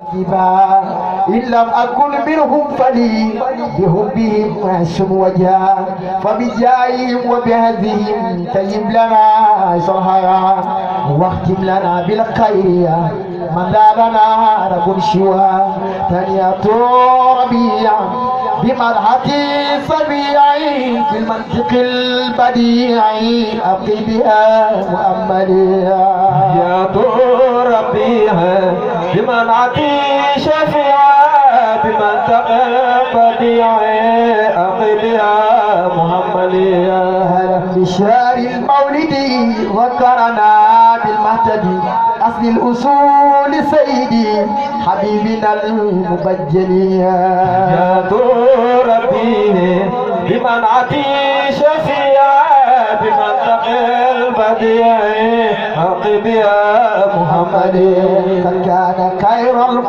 إن لم أكن منهم فلي بحبهم أحسن وجها فبجاههم وبهذهم طيب لنا صلحا واختم لنا بالخير من لا لنا رب سوى ثانية ربيع بمدحة سبيعي في المنطق البديع أبقي بها مؤمليا يا ربيع بمنعة شفيعة بمنطق البديع أبقي بها مؤمليا أهلا بشهر المولد ذكرنا بالمهتدي أصل الأصول سيدي حبيبنا المبجل يا ربي بمنعة شفيعة بمنطق البديع أقب يا محمد قد كان خير